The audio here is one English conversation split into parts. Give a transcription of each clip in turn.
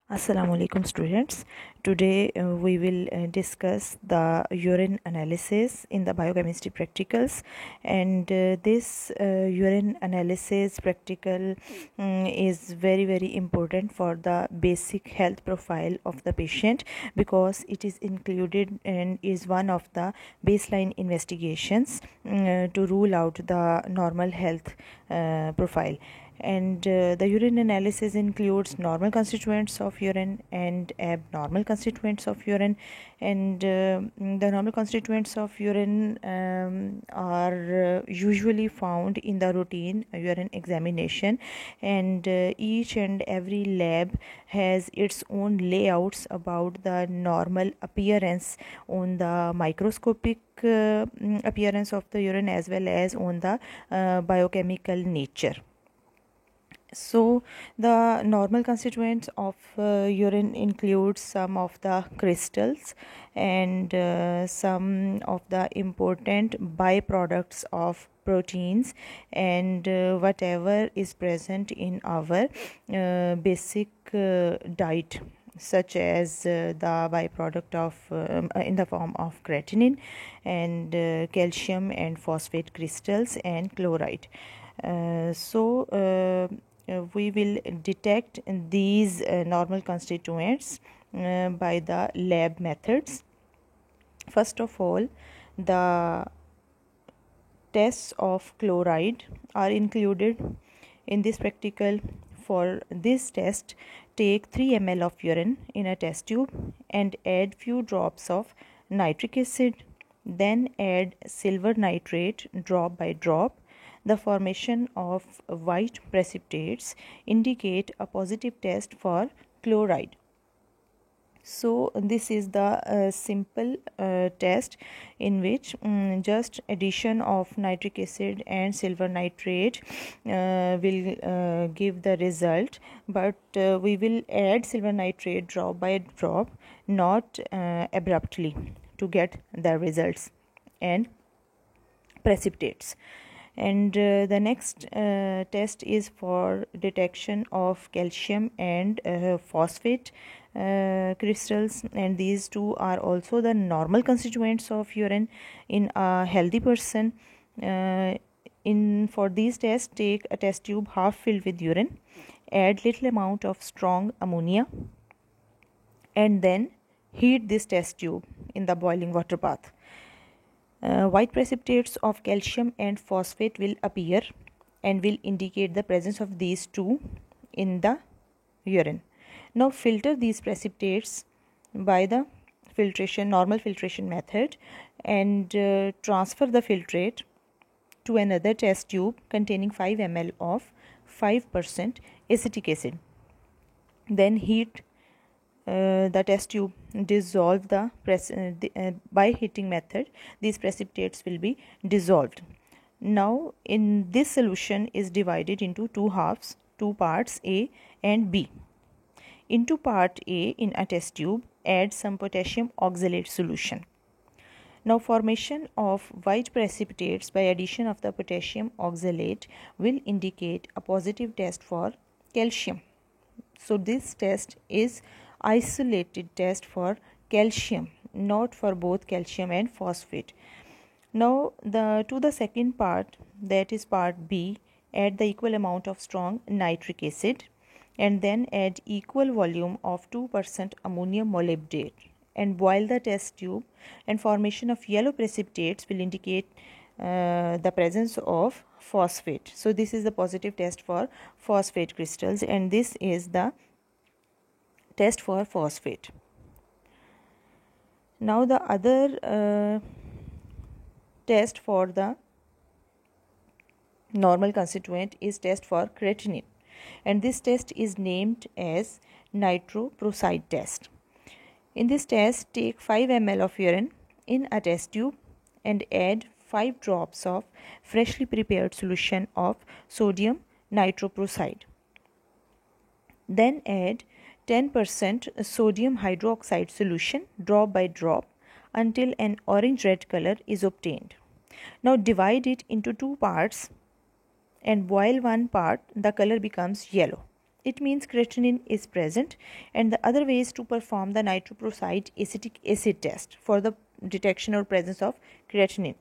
Assalamu alaikum students. Today we will discuss the urine analysis in the biochemistry practicals, and this urine analysis practical is very important for the basic health profile of the patient, because it is included and is one of the baseline investigations to rule out the normal health profile. And the urine analysis includes normal constituents of urine and abnormal constituents of urine. And the normal constituents of urine are usually found in the routine urine examination, and each and every lab has its own layouts about the normal appearance on the microscopic appearance of the urine, as well as on the biochemical nature. So the normal constituents of urine include some of the crystals and some of the important byproducts of proteins, and whatever is present in our basic diet, such as the byproduct of in the form of creatinine and calcium and phosphate crystals and chloride. We will detect these normal constituents by the lab methods. First of all, the tests of chloride are included in this practical. For this test, take 3 ml of urine in a test tube and add few drops of nitric acid. Then add silver nitrate drop by drop. The formation of white precipitates indicate a positive test for chloride. So this is the simple test in which just addition of nitric acid and silver nitrate will give the result, but we will add silver nitrate drop by drop, not abruptly, to get the results and precipitates. And the next test is for detection of calcium and phosphate crystals, and these two are also the normal constituents of urine in a healthy person. For these tests, take a test tube half filled with urine, add little amount of strong ammonia, and then heat this test tube in the boiling water bath. White precipitates of calcium and phosphate will appear and will indicate the presence of these two in the urine. Now filter these precipitates by the normal filtration method, and transfer the filtrate to another test tube containing 5 ml of 5% acetic acid. Then heat the test tube, dissolve by heating method. These precipitates will be dissolved. Now in this solution is divided into two halves, two parts A and B. Into part A, in a test tube, add some potassium oxalate solution. Now formation of white precipitates by addition of the potassium oxalate will indicate a positive test for calcium. So this test is isolated test for calcium, not for both calcium and phosphate. Now to the second part, that is part B, add the equal amount of strong nitric acid, and then add equal volume of 2% ammonium molybdate, and boil the test tube, and formation of yellow precipitates will indicate the presence of phosphate. So this is the positive test for phosphate crystals, and this is the test for phosphate. Now the other test for the normal constituent is test for creatinine, and this test is named as nitroprusside test. In this test, take 5 ml of urine in a test tube and add 5 drops of freshly prepared solution of sodium nitroprusside. Then add 10% sodium hydroxide solution drop by drop until an orange red color is obtained. Now divide it into two parts and boil one part, the color becomes yellow. it means creatinine is present. And the other way is to perform the nitroprusside acetic acid test for the detection or presence of creatinine.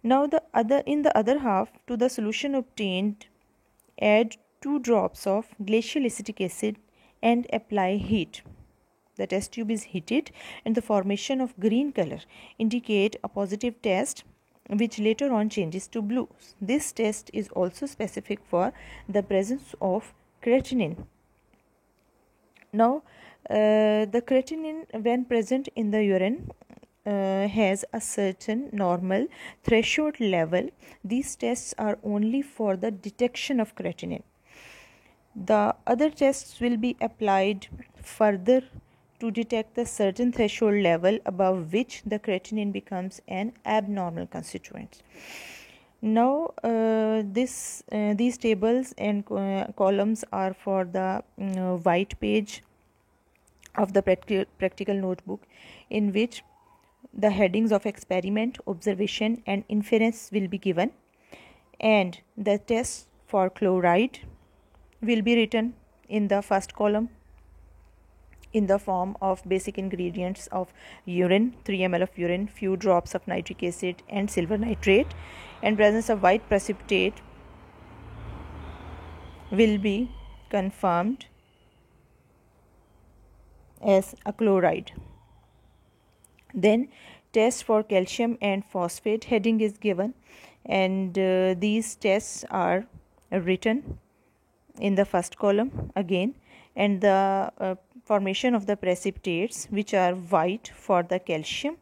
Now in the other half, to the solution obtained, add 2 drops of glacial acetic acid and apply heat. The test tube is heated and the formation of green color indicate a positive test, which later on changes to blue. This test is also specific for the presence of creatinine. Now, the creatinine when present in the urine has a certain normal threshold level. These tests are only for the detection of creatinine. The other tests will be applied further to detect the certain threshold level above which the creatinine becomes an abnormal constituent. Now these tables and columns are for the white page of the practical notebook, in which the headings of experiment, observation and inference will be given, and the tests for chloride will be written in the first column in the form of basic ingredients of urine, 3 ml of urine, few drops of nitric acid and silver nitrate, and presence of white precipitate will be confirmed as a chloride. Then test for calcium and phosphate heading is given, and these tests are written in the first column again, and the formation of the precipitates, which are white for the calcium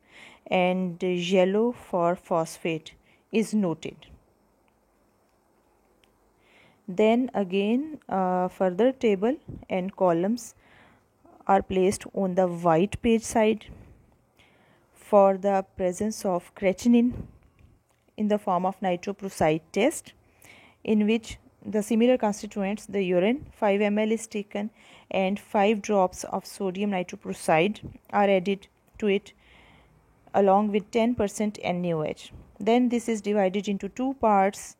and yellow for phosphate, is noted. Then again further table and columns are placed on the white page side for the presence of creatinine in the form of nitroprusside test, in which the similar constituents, the urine 5 ml is taken and 5 drops of sodium nitroprusside are added to it along with 10% NaOH. Then this is divided into 2 parts.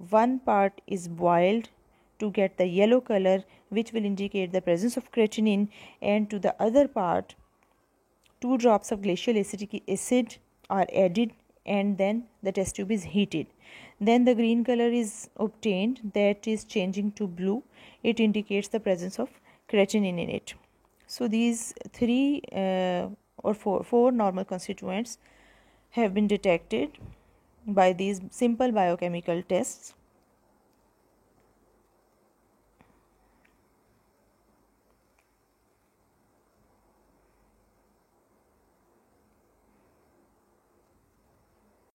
One part is boiled to get the yellow color, which will indicate the presence of creatinine, and to the other part 2 drops of glacial acetic acid are added, and then the test tube is heated. Then the green color is obtained, that is changing to blue. It indicates the presence of creatinine in it. So these four normal constituents have been detected by these simple biochemical tests.